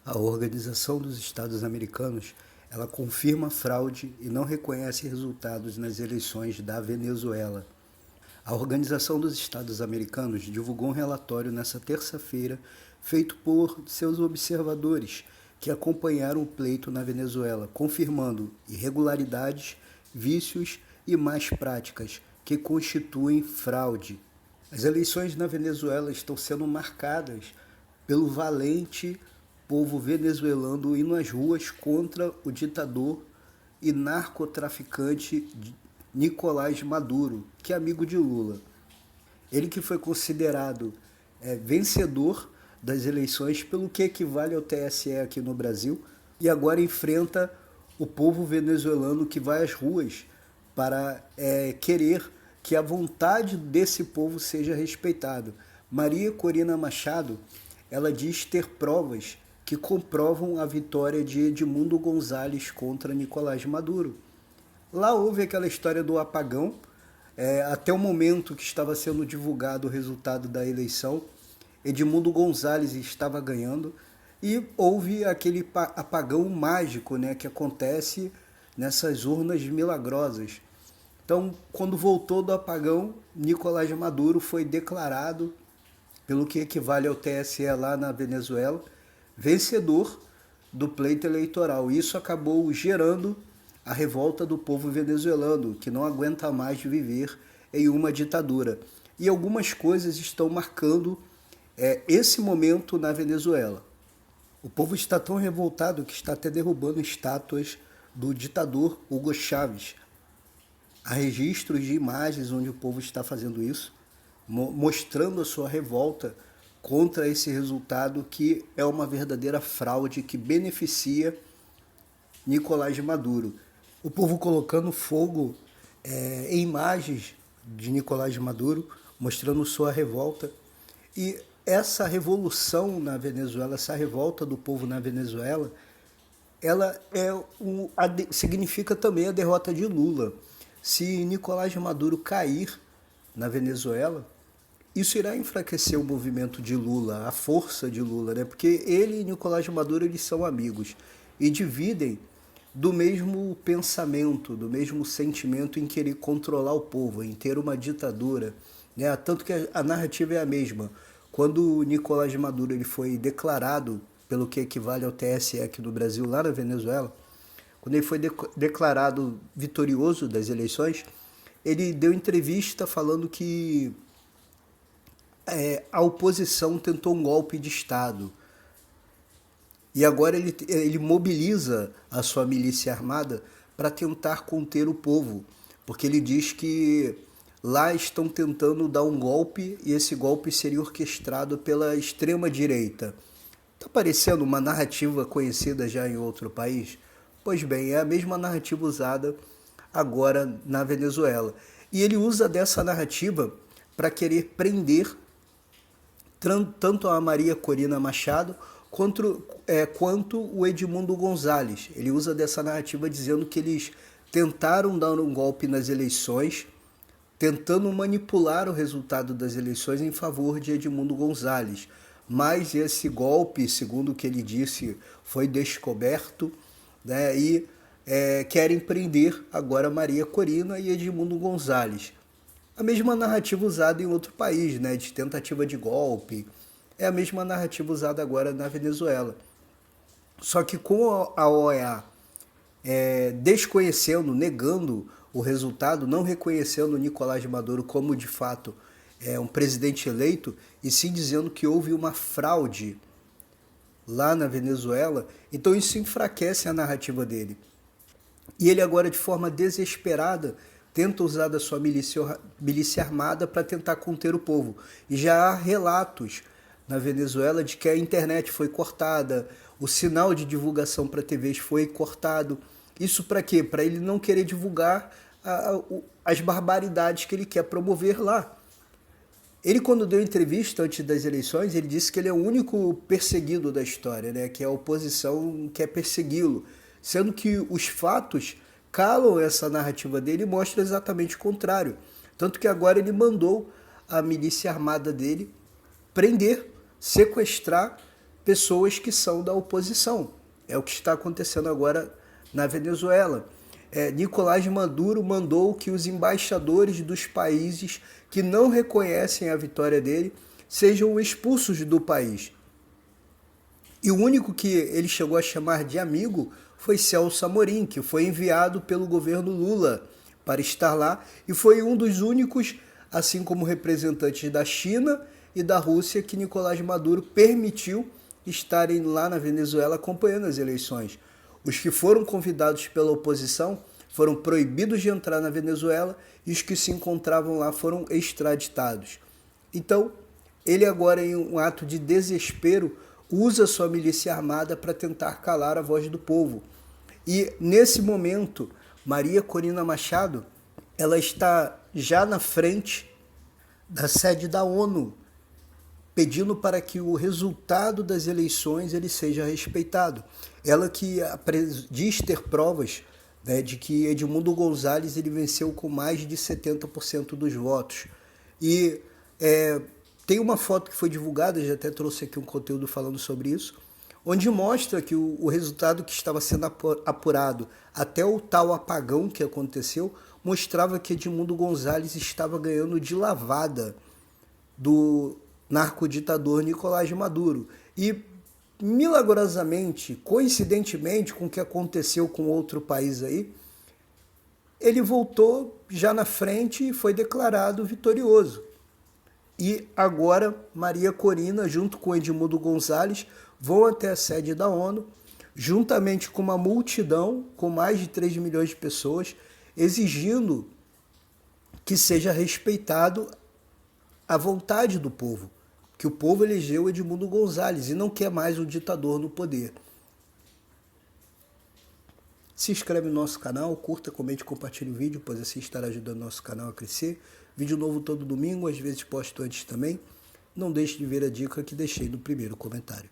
A Organização dos Estados Americanos, ela confirma fraude e não reconhece resultados nas eleições da Venezuela. A Organização dos Estados Americanos divulgou um relatório nesta terça-feira feito por seus observadores que acompanharam o pleito na Venezuela, confirmando irregularidades, vícios e más práticas que constituem fraude. As eleições na Venezuela estão sendo marcadas pelo valente povo venezuelano indo às ruas contra o ditador e narcotraficante Nicolás Maduro, que é amigo de Lula. Ele que foi considerado vencedor das eleições pelo que equivale ao TSE aqui no Brasil e agora enfrenta o povo venezuelano que vai às ruas para querer que a vontade desse povo seja respeitada. Maria Corina Machado, ela diz ter provas que comprovam a vitória de Edmundo González contra Nicolás Maduro. Lá houve aquela história do apagão, até o momento que estava sendo divulgado o resultado da eleição, Edmundo González estava ganhando e houve aquele apagão mágico, né, que acontece nessas urnas milagrosas. Então, quando voltou do apagão, Nicolás Maduro foi declarado, pelo que equivale ao TSE lá na Venezuela, vencedor do pleito eleitoral. Isso acabou gerando a revolta do povo venezuelano, que não aguenta mais viver em uma ditadura. E algumas coisas estão marcando esse momento na Venezuela. O povo está tão revoltado que está até derrubando estátuas do ditador Hugo Chávez. Há registros de imagens onde o povo está fazendo isso, mostrando a sua revolta contra esse resultado que é uma verdadeira fraude que beneficia Nicolás Maduro. O povo colocando fogo em imagens de Nicolás Maduro, mostrando sua revolta. E essa revolução na Venezuela, essa revolta do povo na Venezuela, ela significa também a derrota de Lula. Se Nicolás Maduro cair na Venezuela, isso irá enfraquecer o movimento de Lula, a força de Lula, né? Porque ele e Nicolás Maduro eles são amigos e dividem do mesmo pensamento, do mesmo sentimento em querer controlar o povo, em ter uma ditadura, né? Tanto que a narrativa é a mesma. Quando Nicolás Maduro ele foi declarado, pelo que equivale ao TSE aqui no Brasil, lá na Venezuela, quando ele foi declarado vitorioso das eleições, ele deu entrevista falando que a oposição tentou um golpe de Estado. E agora ele mobiliza a sua milícia armada para tentar conter o povo, porque ele diz que lá estão tentando dar um golpe e esse golpe seria orquestrado pela extrema-direita. Está parecendo uma narrativa conhecida já em outro país? Pois bem, é a mesma narrativa usada agora na Venezuela. E ele usa dessa narrativa para querer prender tanto a Maria Corina Machado quanto o Edmundo González. Ele usa dessa narrativa dizendo que eles tentaram dar um golpe nas eleições, tentando manipular o resultado das eleições em favor de Edmundo González. Mas esse golpe, segundo o que ele disse, foi descoberto, né, e querem prender agora Maria Corina e Edmundo González. A mesma narrativa usada em outro país, né, de tentativa de golpe, é a mesma narrativa usada agora na Venezuela. Só que com a OEA desconhecendo, negando o resultado, não reconhecendo Nicolás Maduro como de fato um presidente eleito, e sim dizendo que houve uma fraude lá na Venezuela, então isso enfraquece a narrativa dele. E ele agora, de forma desesperada, tenta usar da sua milícia armada para tentar conter o povo. E já há relatos na Venezuela de que a internet foi cortada, o sinal de divulgação para TVs foi cortado. Isso para quê? Para ele não querer divulgar as barbaridades que ele quer promover lá. Ele, quando deu entrevista antes das eleições, ele disse que ele é o único perseguido da história, né? Que a oposição quer persegui-lo, sendo que os fatos calam essa narrativa dele e mostram exatamente o contrário. Tanto que agora ele mandou a milícia armada dele prender, sequestrar pessoas que são da oposição. É o que está acontecendo agora na Venezuela. Nicolás Maduro mandou que os embaixadores dos países que não reconhecem a vitória dele sejam expulsos do país. E o único que ele chegou a chamar de amigo foi Celso Amorim, que foi enviado pelo governo Lula para estar lá e foi um dos únicos, assim como representantes da China e da Rússia, que Nicolás Maduro permitiu estarem lá na Venezuela acompanhando as eleições. Os que foram convidados pela oposição foram proibidos de entrar na Venezuela e os que se encontravam lá foram extraditados. Então, ele agora, em um ato de desespero, usa sua milícia armada para tentar calar a voz do povo. E, nesse momento, Maria Corina Machado, ela está já na frente da sede da ONU, pedindo para que o resultado das eleições ele seja respeitado. Ela que diz ter provas, né, de que Edmundo Gonzalez ele venceu com mais de 70% dos votos. E tem uma foto que foi divulgada, já até trouxe aqui um conteúdo falando sobre isso, onde mostra que o resultado que estava sendo apurado até o tal apagão que aconteceu, mostrava que Edmundo Gonzalez estava ganhando de lavada do narcoditador Nicolás Maduro. E, milagrosamente, coincidentemente com o que aconteceu com outro país aí, ele voltou já na frente e foi declarado vitorioso. E agora Maria Corina, junto com Edmundo Gonzalez, vão até a sede da ONU, juntamente com uma multidão, com mais de 3 milhões de pessoas, exigindo que seja respeitado a vontade do povo, que o povo elegeu Edmundo Gonzalez e não quer mais um ditador no poder. Se inscreve no nosso canal, curta, comente e compartilhe o vídeo, pois assim estará ajudando o nosso canal a crescer. Vídeo novo todo domingo, às vezes posto antes também. Não deixe de ver a dica que deixei no primeiro comentário.